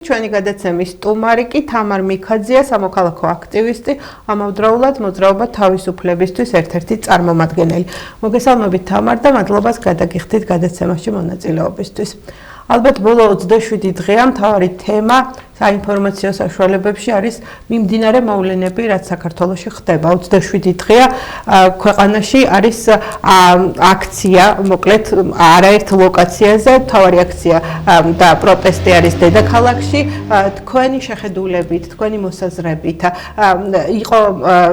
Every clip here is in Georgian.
ჩვენი გადაცემის სტუმარი კი თამარ მიქაძეა, სამოქალაქო აქტივისტი, ამავდროულად მოძრაობა თავისუფლებისთვის ერთ-ერთი წარმომადგენელი. მოგესალმებით თამარ და მადლობას გადაგიხდით გადაცემაში მონაწილეობისთვის. ალბათ ბოლო 27 დღეა მთავარი თემა საინფორმაციო საშუალებებში არის მიმდინარე მოვლენები, რაც საქართველოში ხდება. 27 დღეა ქვეყანაში არის აქცია, მოკლედ არაერთ ლოკაციაზე, მთავარი აქცია და პროტესტი არის დედაქალაქში. თქვენი შეხედულებით, თქვენი მოსაზრებით იყო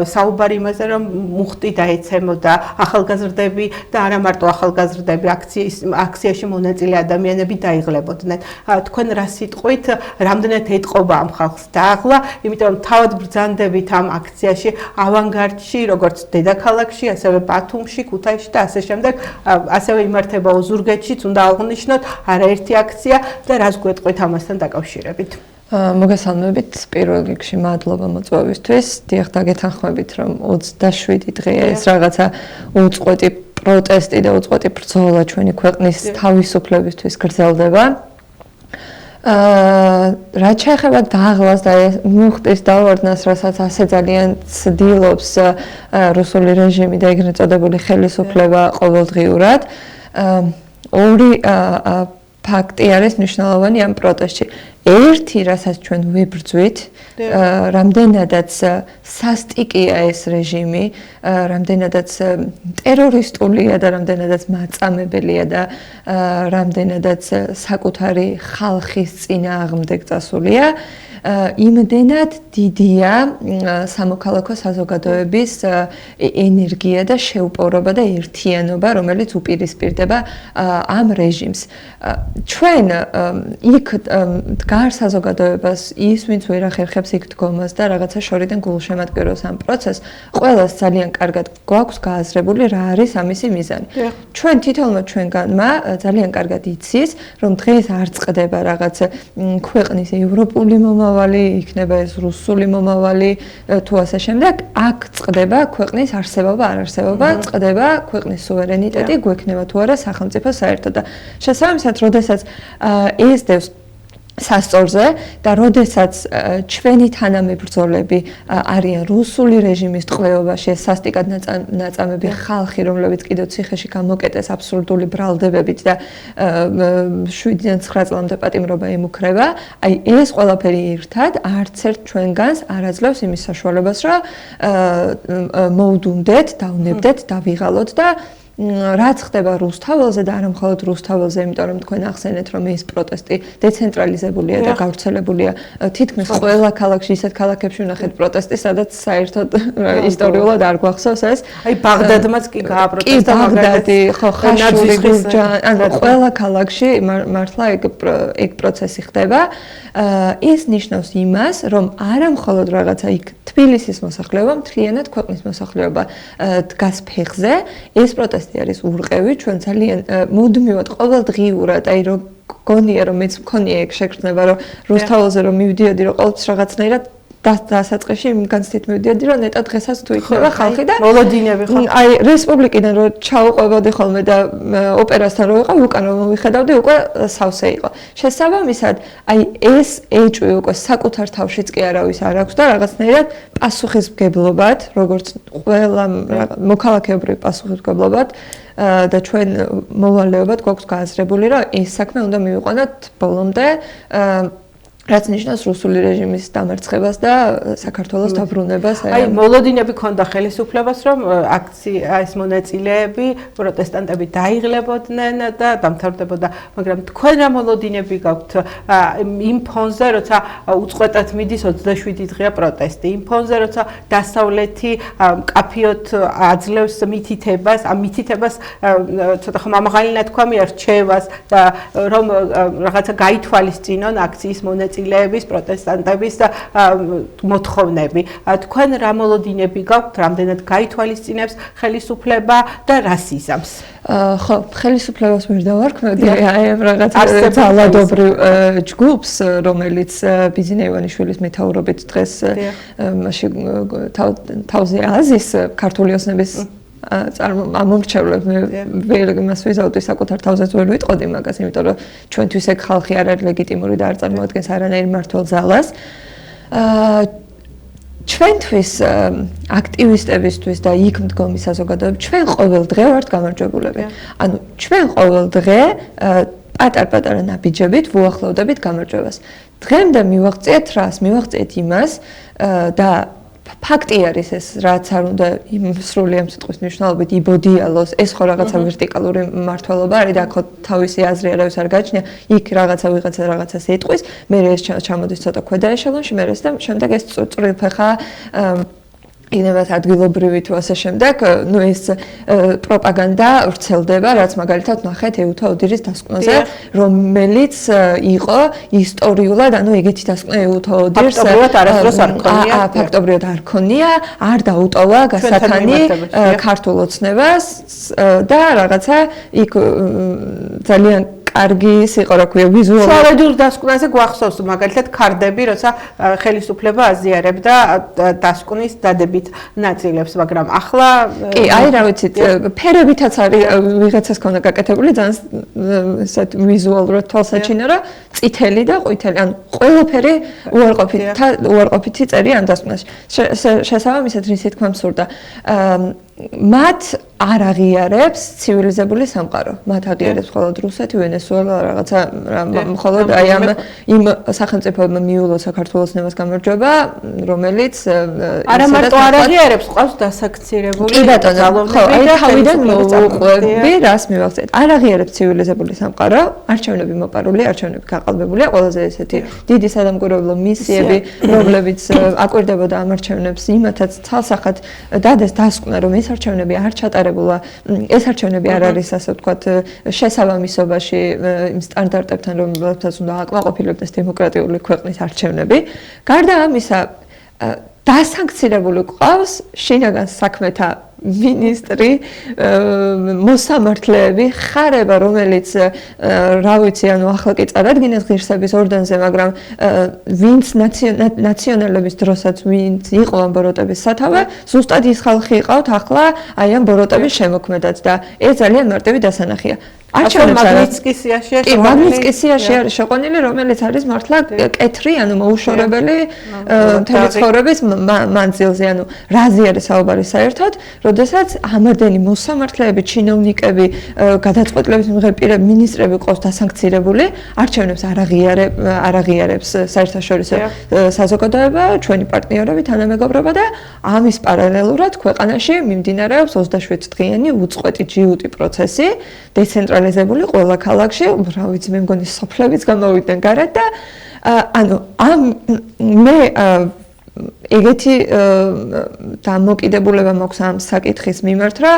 საუბარი იმაზე, რომ მუხტი დაეცემოდა ახალგაზრდები და არა მარტო ახალგაზრდები, აქციაში მონაწილე ადამიანები დაიღლებოდნენ. თქვენ რა სიტყვით, რამდენად ეთყობა ამ ხალხს დააღლა, იმიტომ რომ თავად ბრძანდებით ამ აქციაში ავანგარდში, როგორც დედაქალაქში, ასევე ბათუმში, ქუთაისში და ასე შემდეგ, ასევე იმართება ოზურგეთშიც, უნდა აღნიშნოთ არაერთი აქცია და რას გვეტყვით ამასთან დაკავშირებით? მოგესალმებით, პირველ რიგში მადლობა მოწვევისთვის. დიახ, დაგეთანხმებით, რომ 27 დღეა ეს რაღაცა უწყვეტი პროტესტი და უწყვეტი ბრძოლა ჩვენი ქვეყნის თავისუფლებისთვის გრძელდება. რაც შეეხება დააღლას და მუხტის დავარდნას, რასაც ასე ძალიან ცდილობს რუსული რეჟიმი და ეგრეთ წოდებული ხელისუფლება ყოველდღიურად, ორი ფაქტი არის მნიშვნელოვანი ამ პროტესტში. ერთი, რასაც ჩვენ ვიბრძვით, რამდენადაც სასტიკია ეს რეჟიმი, რამდენადაც ტერორისტულია და რამდენადაც მაწამებელია და რამდენადაც საკუთარი ხალხის წინააღმდეგ წასულია, იმდენად დიდია სამოქალაქო საზოგადოების ენერგია და შეუპოვრობა და ერთიანობა, რომელიც უპირისპირდება ამ რეჟიმს. ჩვენ იქ დგარ საზოგადოებას ის, ვინც ვერ ახერხებს იქ დგომას და რაღაცა შორიდან გულშემატკივროს ამ პროცესს, ყველას ძალიან კარგად გვაქვს გააზრებული რა არის ამისი მიზანი. ჩვენ თითოეულმა ჩვენგანმა ძალიან კარგად იცის, რომ დღეს არ წყდება რაღაც ქვეყნის ევროპული მომავალი, იქნება ეს რუსული მომავალი თუ ასე შემდეგ, აქ წყდება ქვეყნის არსებობა, არ არსებობა, წყდება ქვეყნის სუვერენიტეტი, გვექნება თუ არა სახელმწიფო საერთოდ და შესაბამისად, როდესაც ეს დევს სასწორზე და როდესაც ჩვენი თანამებრძოლები არიან რუსული რეჟიმის ტყვეობაში, ეს სასტიკად ნაწამები ხალხი, რომლებიც კიდევ ციხეში გამოკეტეს აბსურდული ბრალდებებით და 7-დან 9 წლამდე პატიმრობა ემუქრება, აი ეს ყველაფერი ერთად არც ერთ ჩვენგანს არ აძლევს იმის საშუალებას, რომ მოვდუნდეთ, დავნებდეთ, დავიღალოთ და რაც ხდება რუსთაველზე და არა მხოლოდ რუსთაველზე, იმიტომ რომ თქვენ ახსენეთ, რომ ეს პროტესტი დეცენტრალიზებულია და გავრცელებულია თითქმის ყველა ქალაქში, ისეთ ქალაქებში ვნახეთ პროტესტი, სადაც საერთოდ ისტორიულად არ გვახსოვს ეს. აი ბაღდადმაც კი გააპროტესტა ბაღდადი, ხო, ხაშური, გურჯანი, ანუ ყველა ქალაქში მართლა ეგ პროცესი ხდება. ეს ნიშნავს იმას, რომ არა მხოლოდ რაღაცა იქ თბილისის მოსახლეობა, მთლიანად ქვეყნის მოსახლეობა დგას ფეხზე, ეს პროტესტი არის ურყევი, ჩვენ ძალიან მუდმივად ყოველდღიურად, აი რომ გონია რომ მეც მქონია ეგ შეგრძნება, რომ რუსთაველზე რომ მივდიოდი, რომ ყოველთვის რაღაცნაირად დასაწყისში იმ განცდით მივდიოდი, რომ ნეტა დღესაც თუ იქნება ხალხი და მოლოდინები ხო? აი რესპუბლიკიდან რომ ჩაუყვებოდი ხოლმე და ოპერასთან რო ვიყავ, უკან რომ მოვიხედავდი, უკვე სავსე იყო. შესაბამისად, აი ეს ეჭვი უკვე საკუთარ თავშიც კი არავის არ აქვს და რაღაცნაირად პასუხისმგებლობად, როგორც ყველა მოქალაქეობრივ პასუხისმგებლობად და ჩვენ მოვალეობად გვაქვს გააზრებული, რომ ეს საქმე უნდა მივიყვანოთ ბოლომდე, რაც ნიშნავს რუსული რეჟიმის დამარცხებას და საქართველოს დაბრუნებას. აი მოლოდინები ქონდა ხელისუფლებას, რომ აქციის მონაწილეები, პროტესტანტები დაიღლებოდნენ და დამთავრდებოდა, მაგრამ თქვენ რა მოლოდინები გაქვთ იმ ფონზე, როცა უწყვეტად მიდის 27 დღეა პროტესტი, იმ ფონზე, როცა დასავლეთი კაფიოთ აძლევს მითითებას, ამ მითითებას ცოტა ხომ ამაღალი ნათქვამი რჩევას და რომ რაღაცა გაითვალისწინონ აქციის მონაწილეები, პროტესტანტების მოთხოვნები. თქვენ რა მოლოდინები გაქვთ, რამდენად გაითვალისწინებს ხელისუფლება და რას იზამს? ხო, ხელისუფლებას ვერ დავარქმევდი, აი ამ რაღაც ძალადობრივ ჯგუფს, რომელიც ბიზინა ივანიშვილის მეთაურობით დღეს თავზე აზის ქართული ოცნების ამომრჩევლებ მე იმას ვიზავდი საკუთარ თავზეც ვერ ვიტყოდი მაგას, იმიტომ რომ ჩვენთვის ეგ ხალხი არ არის ლეგიტიმური და არ წარმოადგენს არანაირ მმართველ ძალას. ჩვენთვის აქტივისტებისთვის და იქ მდგომი საზოგადოებისთვის ჩვენ ყოველ დღე ვართ გამარჯვებულები. ანუ ჩვენ ყოველ დღე პატარ-პატარა ნაბიჯებით ვუახლოვდებით გამარჯვებას. დღემდე მივაღწიეთ რას? მივაღწიეთ იმას და ფაქტი არის ეს, რაც არ უნდა სრული ამ სიტყვის მნიშვნელობით იბოდიალოს, ეს ხო რაღაცა ვერტიკალური მმართველობა არის და ხო თავისი აზრი არავის არ გააჩნია, იქ რაღაცა ვიღაცა რაღაცას ეტყვის, მე ეს ჩამოდის ცოტა ქვედა ეშელონში, მე ეს და შემდეგ ეს წვრილფეხა ინებათ ადგილობრივი თუ ასე შემდეგ, ნუ ეს პროპაგანდა ვრცელდება, რაც მაგალითად ნახეთ ეუთა ოდირის დასკვნაზე, რომელიც იყო ისტორიულად, ანუ ეგეთი დასკვნა ეუთა ოდირს ფაქტობრივად არასდროს არ ქონია. ფაქტობრივად არ ქონია, არ დაუტოვა გასათანი ქართულ ოცნებას და რაღაცა იქ ძალიან კარგი იყო, რა ქვია, ვიზუალური. შუალედურ დასკვნაზე გვახსოვს მაგალითად ქარდები, როცა ხელისუფლება აზიარებდა დასკვნის დადებით ნაწილებს, მაგრამ ახლა კი, აი რა ვიცით, ფერებითაც არის ვიღაცას ქონდა გაკეთებული, ძალიან ესეთ ვიზუალურად თვალსაჩინო, რა წითელი და ყვითელი, ანუ ყველაფერი უარყოფითი წერია ამ დასკვნაში. შესაბამისად, რისი თქმა მსურდა. მათ არ აღიარებს ცივილიზებული სამყარო. მათ აღიარებს მხოლოდ რუსეთი, ვენესუელა, რაღაცა მხოლოდ აი ამ იმ სახელმწიფოებმა მიულო საქართველოს ნებას გამარჯვება, რომელიც არა მარტო არ აღიარებს, ყავს დასაქცირებული. კი ბატონო, ხო, აი თავიდან მოვუყვები, რას მივახცეთ. არ აღიარებს ცივილიზებული სამყარო, არჩევნები მოპარული, არჩევნები გაყალბებულია, ყველაზე ესეთი დიდი სადამკვირვებლო მისიები, რომლებიც აკვირდებოდა ამ არჩევნებს, იმათაც ცალსახად დადეს დასკვნა, რომ ეს არჩევნები არ ჩატარებულა, ეს არჩევნები არ არის ასე ვთქვათ შესაბამისობაში იმ სტანდარტებთან, რომლებსაც უნდა აკმაყოფილებდეს დემოკრატიული ქვეყნის არჩევნები. გარდა ამისა, დასანქცირებული ყავს შინაგან საქმეთა მინისტრი, მოსამართლეები, ხარება, რომელიც რა ვიცი, ანუ ახლა კი წარადგინეს ღირსების ორდენზე, მაგრამ ვინც ნაციონალების დროსაც ვინც იყო ამ ბოროტების სათავე, ზუსტად ის ხალხი იყავთ ახლა აი ამ ბოროტების შემოქმედად და ეს ძალიან მარტივი დასანახია. მაგნიცკის სიაში არის შეყვანილი, რომელიც არის მართლა კეთრი, ანუ მოუშორებელი მთელი ცხოვრების მანძილზე, ანუ რაზე არის საუბარი საერთოდ, როდესაც ამარდენი მოსამართლეები, ჩინოვნიკები, გადაწყვეტილების მიღები მინისტრები ყავს დასანქცირებული, არჩევნებს არ აღიარებს საერთაშორისო საზოგადოება, ჩვენი პარტნიორები, თანამეგობრობა და ამის პარალელურად ქვეყანაში მიმდინარეობს 27 დღიანი უწყვეტი ჯიუტი პროცესი, დეცენტრალიზებული ყველა ქალაქში, რა ვიცი, მე მგონი სოფლებიც გამოვიდნენ გარეთ და ანუ მე ეგეთი დამოკიდებულება მაქვს ამ საკითხის მიმართ, რა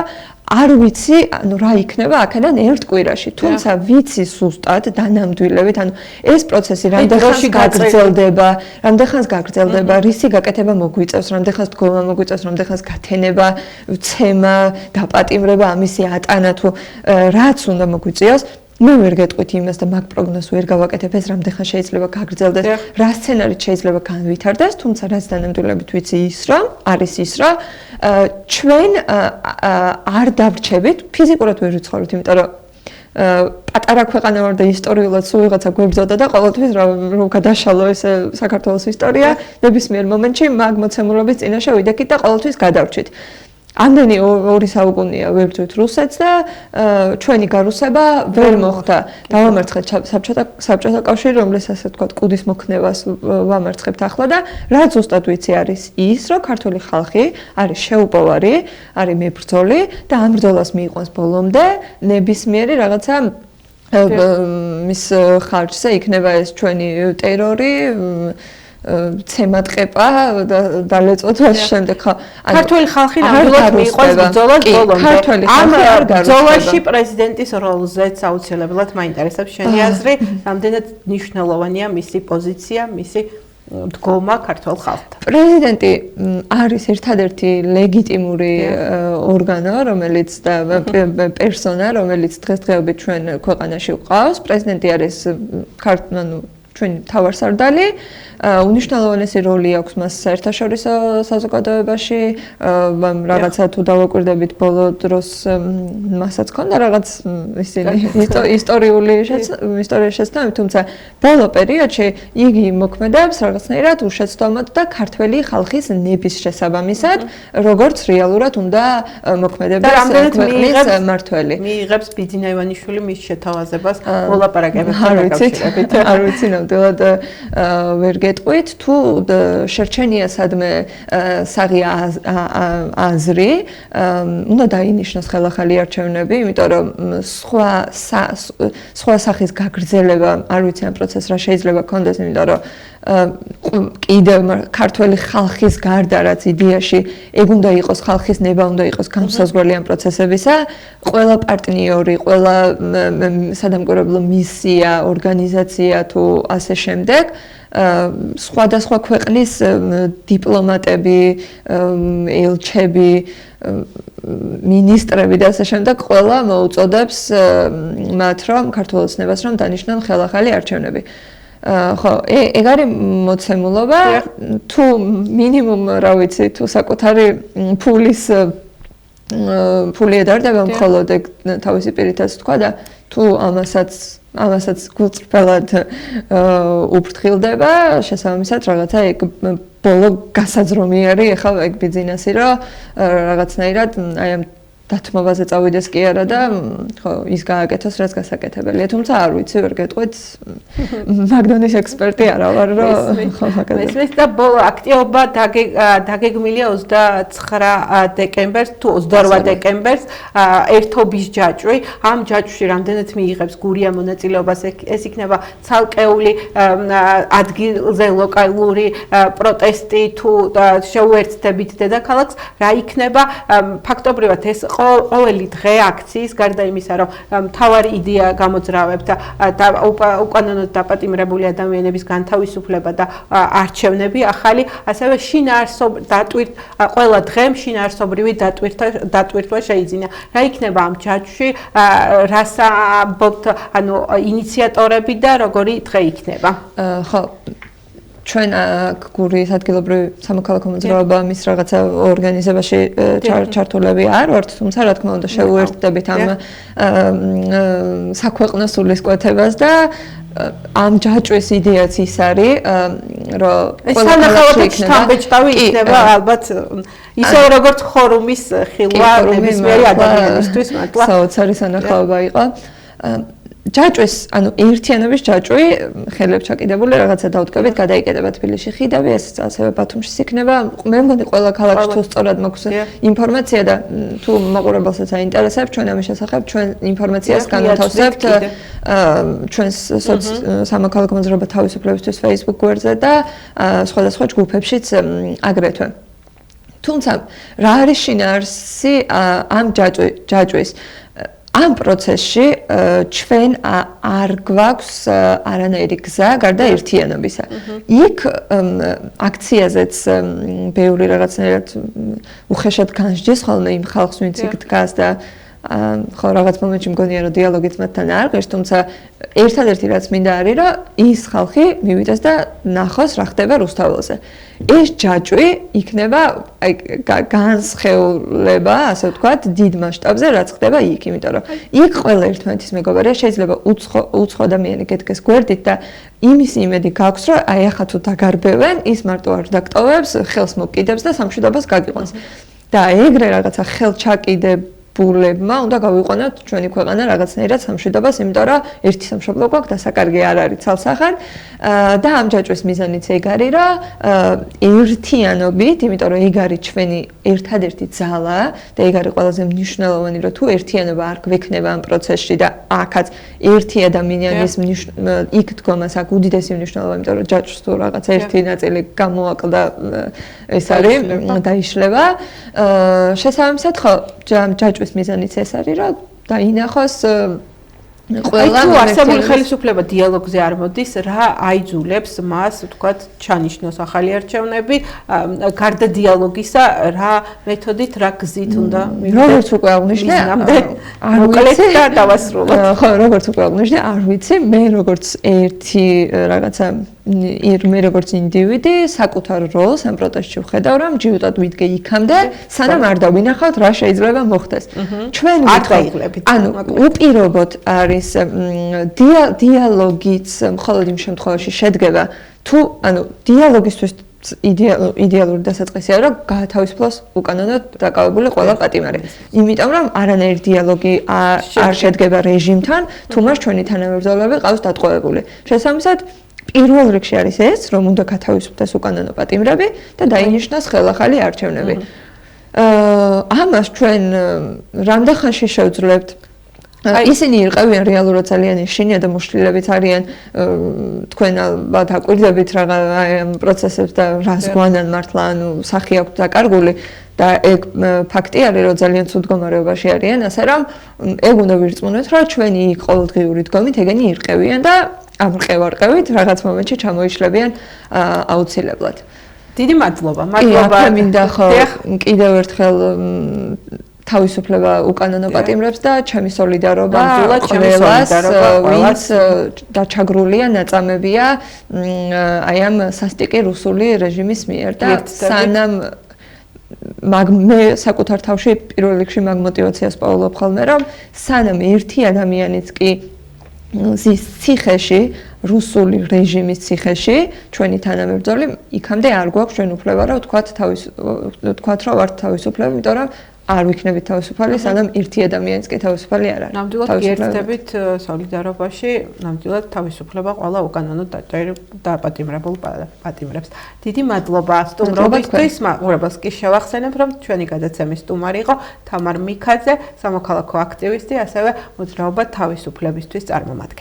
არ ვიცი, ანუ რა იქნება აქედან ერთ კვირაში, თუმცა ვიცი ზუსტად დანამდვილებით, ანუ ეს პროცესი რამდენხანს გაგრძელდება, რისი გაკეთება მოგვიწევს, რამდენხანს დგომა მოგვიწევს, რამდენხანს გათენება, ცემა, დაპატიმრება, ამისი ატანა თუ რაც უნდა მოგვიწევს. მე ვერ გეტყვით იმას და მაგ პროგნოზს ვერ გავაკეთებ, ეს რამდენხან შეიძლება გაგრძელდეს, რა სცენარით შეიძლება განვითარდეს, თუმცა რაც დანამდვილებით ვიცი ის, რომ არის ის, რომ ჩვენ არ დავრჩებით, ფიზიკურად ვერ ვიცხოვრობთ, იმიტომ რომ პატარა ქვეყანა ვარ და ისტორიულად სულ ვიღაცა გვებრძოდა და ყოველთვის რომ გადაშალო ეს საქართველოს ისტორია, ნებისმიერ მომენტში მაგ მოცემულობის წინაშე ვიდექით და ყოველთვის გადავრჩით. ამდენი ორი საუკუნეა ვებრძვით რუსეთს და ჩვენი გარუსება ვერ მოხდა. დავამარცხეთ საბჭოთა კავშირი, რომლის ასე ვთქვათ, კუდის მოქნევას ვამარცხებთ ახლა და რაც ზუსტად ვიცი არის ის, რომ ქართული ხალხი არის შეუპოვარი, არის მებრძოლი და ამ ბრძოლას მიიყვანს ბოლომდე ნებისმიერი რაღაცა მის ხარჯზე იქნება ეს ჩვენი ტერორი, ცემატყეპა და ლეწოთვას შემდეგ ხო ქართული ხალხი ნამდვილად მიიყვანს ბრძოლას ბოლომდე. ამ ბრძოლაში პრეზიდენტის როლზეც აუცილებლად მაინტერესებს შენი აზრი, რამდენად მნიშვნელოვანია მისი პოზიცია, მისი დგომა ქართულ ხალხთან. პრეზიდენტი არის ერთადერთი ლეგიტიმური ორგანო, რომელიც და პერსონა, რომელიც დღესდღეობით ჩვენ ქვეყანაში გვყავს. პრეზიდენტი არის ჩვენი მთავარსარდალი, უნიშნელოვანესი როლი აქვს მას საერთაშორისო საზოგადოებაში, რაღაცა თუ დავაკვირდებით ბოლო დროს მასაც ქონდა რაღაც ისტორიის შეცდომები, თუმცა ბოლო პერიოდში იგი მოქმედებს რაღაცნაირად უშეცდომად და ქართველი ხალხის ნების შესაბამისად, როგორც რეალურად უნდა მოქმედებდეს ქვეყნის მმართველი. მიიღებს ბიძინა ივანიშვილი მის შეთავაზებას მოლაპარაკებებთან დაკავშირებით. არ ვიცი ნამდვილად ვერ გეტყვით თუ შერჩენია სადმე საღი აზრი, უნდა დაინიშნოს ხელახალი არჩევნები, იმიტომ რომ სხვა სახის გაგრძელება არ ვიცი ამ პროცესს რა შეიძლება კონდეს, იმიტომ რომ კიდევ ქართველი ხალხის გარდა რაც იდეაში ეგ უნდა იყოს ხალხის ნება უნდა იყოს განსაზღვრელი ამ პროცესებისა, ყველა პარტნიორი, ყველა სადამკვირვებლო მისია, ორგანიზაცია თუ ასე შემდეგ სხვადასხვა ქვეყნის დიპლომატები, ელჩები, მინისტრები და ასე შემდეგ ყველა მოუწოდებს მათ რომ ქართულ ოცნებას რომ დანიშნონ ხელახალი არჩევნები. ხო, ეგ არის მოცემულობა, თუ მინიმუმ რა ვიცი, თუ საკუთარი ფული ედარდება მხოლოდ ეგ თავისი პირითაც თქვა და თუ ამასაც გულწრფელად უფრთხილდება, შესაბამისად რაღაცა ეგ ბოლო გასაძრომი არის, ეხლა ეგ ბიძინასი რომ რაღაცნაირად აი ამ დათმობაზე წავიდეს კი არა და ხო ის გააკეთოს რაც გასაკეთებელია, თუმცა არ ვიცი ვერ გეტყვით მაგდონის ექსპერტი არა ვარ რომ ხო მესმის და ბოლო აქტიობა დაგეგმილია 29 დეკემბერს თუ 28 დეკემბერს ერთობის ჯაჭვი. ამ ჯაჭვში რამდენად მიიღებს გურია მონაწილეობას, ეს იქნება ცალკეული ადგილზე ლოკალური პროტესტი თუ შეუერთდებით დედაქალაქს, რა იქნება ფაქტობრივად ეს ყოველი დღე აქციის გარდა იმისა, რომ მთავარი იდეა გამოძრავებთ და უკანონოდ დაპატიმრებული ადამიანების განთავისუფლება და არჩევნები ახალი, ასევე ყველა დღემ შინაარსობრივი დატვირთვა შეიძინა. რა იქნება ამ ჯაჭვში, რას ამბობთ, ანუ ინიციატორები და როგორი დღე იქნება? ხო ჩვენ გურიის ადგილობრივი სამოქალაქო მოძრაობა მის რაღაცა ორგანიზებაში ჩართულები არ ვართ, თუმცა რა თქმა უნდა შევუერთდებით ამ საქვეყნო სულისკვეთებას და ამ ჯაჭვის იდეაც ის არის, რომ ყველაფერი შთამბეჭდავი იქნება ალბათ ისე როგორც ხორუმის ხილვა ნებისმიერი ადამიანისთვის, მართლა საოცარი სანახაობა იყო. ჯაჭვის, ანუ ერთიანობის ჯაჭვი, ხელებს ჩაკიდებული რაღაცა დაუდგებით, გადაიკეტება თბილისში ხიდები, ეს ასევე ბათუმშიც იქნება. მე მგონი ყველა ქალაქში თუ სწორად მაქვს ინფორმაცია და თუ მაყურებელსაც აინტერესებს ჩვენ ამის შესახებ, ჩვენ ინფორმაციას განათავსებთ ჩვენს სამოქალაქო მოძრაობა თავისუფლებისთვის Facebook გვერდზე და სხვადასხვა ჯგუფებშიც აგრეთვე. თუმცა რა არის შინაარსი ამ ჯაჭვის? ამ პროცესში ჩვენ არ გვაქვს არანაირი გზა გარდა ერთიანობისა. იქ აქციაზეც ბევრი რაღაცნაირად უხეშად განსჯის ხოლმე იმ ხალხს, ვინც იქ დგას და ხო რაღაც მომენტში მგონია რომ დიალოგიც მათთან არ ღირს, თუმცა ერთადერთი რაც მინდა არის რომ ის ხალხი მივიდეს და ნახოს რა ხდება რუსთაველზე. ეს ჯაჭვი იქნება განსხეულება, ასე ვთქვათ, დიდ მასშტაბზე რაც ხდება იქ, იმიტომ რომ იქ ყველა ერთმანეთის მეგობარია, შეიძლება უცხო ადამიანი გეთქეს გვერდით და იმის იმედი გაქვს, რომ აი ახლა თუ დაგარბევენ, ის მარტო არ დაგტოვებს, ხელს მოკიდებს და სამშვიდობას გაგიყვანს. და ეგრე რაღაცა ხელჩაკიდებულებმა უნდა გავიყვანოთ ჩვენი ქვეყანა რაღაცნაირად სამშვიდობას, იმიტომ რომ ერთი სამშობლო გვაქვს, დასაკარგი არ არის ცალსახარ და ამ ჯაჭვის მიზანიც ეგ არის, რომ ერთიანობით, იმიტომ რომ ეგ არის ჩვენი ერთადერთი ძალა და ეგ არის ყველაზე მნიშვნელოვანი, რომ თუ ერთიანობა არ გვექნება ამ პროცესში და აქაც ერთი ადამიანის იქ დგომას აქვს უდიდესი მნიშვნელობა, იმიტომ რომ ჯაჭვს თუ რაღაც ერთი ნაწილი გამოაკლდა ეს არის დაიშლება. შესაბამისად ხო ჯაჭვის მიზანიც ეს არის, რომ დაინახოს ყველა თუ არსებული ხელისუფლება დიალოგზე არ მოდის, რა აიძულებს მას, ვთქვათ, ჩანიშნოს ახალი არჩევნები, გარდა დიალოგისა, რა მეთოდით, რა გზით უნდა მივიდეთ? როგორც უკვე აღნიშნე, მოკლედ და დავასრულოთ. ხო, როგორც უკვე აღნიშნე, არ ვიცი, მე როგორც ერთი რაღაცა მე როგორც ინდივიდი საკუთარ როლს ამ პროტესტში ვხედავ, რომ ჯიუტად ვიდგე იქამდე, სანამ არ დავინახავთ რა შეიძლება მოხდეს. ჩვენ ვიტყვით, ანუ უპირობოდ არის დიალოგიც მხოლოდ იმ შემთხვევაში შედგება, თუ ანუ დიალოგისთვის იდეალური დასაწყისია, რომ გაათავისუფლოს უკანონოდ დაკავებული ყველა პატიმარი. იმიტომ რომ არანაირი დიალოგი არ შედგება რეჟიმთან, თუ მას ჩვენი თანამებრძოლები ყავს დატყვევებული. შესაბამისად, პირველ რიგში არის ეს, რომ უნდა გათავისუფლდეს უკანონო პატიმრები და დაინიშნოს ხელახალი არჩევნები. ამას ჩვენ რამდენ ხანში შევძლებთ? ისინი იყავიან რეალურად ძალიან შინია და მოშლილებით არიან თქვენ ალბათ აკვირდებით ამ პროცესებს და რას გვანან მართლა ანუ სახი აქვს დაკარგული და ეგ ფაქტი არის რომ ძალიან ცუდ მდგომარეობაში არიან ასე რომ ეგ უნდა ვირწმუნოთ რომ ჩვენი ყოველდღიური დგომით ეგენი ირყევიან და ამ რყევარყევით რაღაც მომენტში ჩამოიშლებიან აუცილებლად. დიდი მადლობა. მადლობა. მინდა ხო კიდევ ერთხელ თავისუფლება უკანონო პატიმრებს და ჩემი სოლიდარობა ყველას ვინც დაჩაგრულია ნაწამებია აი ამ სასტიკი რუსული რეჟიმის მიერ და სანამ მე საკუთარ თავში პირველ რიგში მაგ მოტივაციას პაულობ ხოლმე რომ სანამ ერთი ადამიანიც კი ზის ციხეში რუსული რეჟიმის ციხეში ჩვენი თანამებრძოლი იქამდე არ გვაქვს ჩვენ უფლება რომ ვთქვათ რომ ვართ თავისუფლები იმიტომ რომ არ ვიქნებით თავისუფალი, სანამ ერთი ადამიანიც კი თავისუფალი არ არის. ნამდვილად გიერთდებით სოლიდარობაში, ნამდვილად თავისუფლება ყველა უკანონო დაპატიმრებულ პატიმრებს. დიდი მადლობა სტუმრობისთვის, მაყურებელს კი შევახსენებ, რომ ჩვენი გადაცემის სტუმარი იყო თამარ მიქაძე, სამოქალაქო აქტივისტი, ასევე მოძრაობა თავისუფლებისთვის წარმომადგენელი.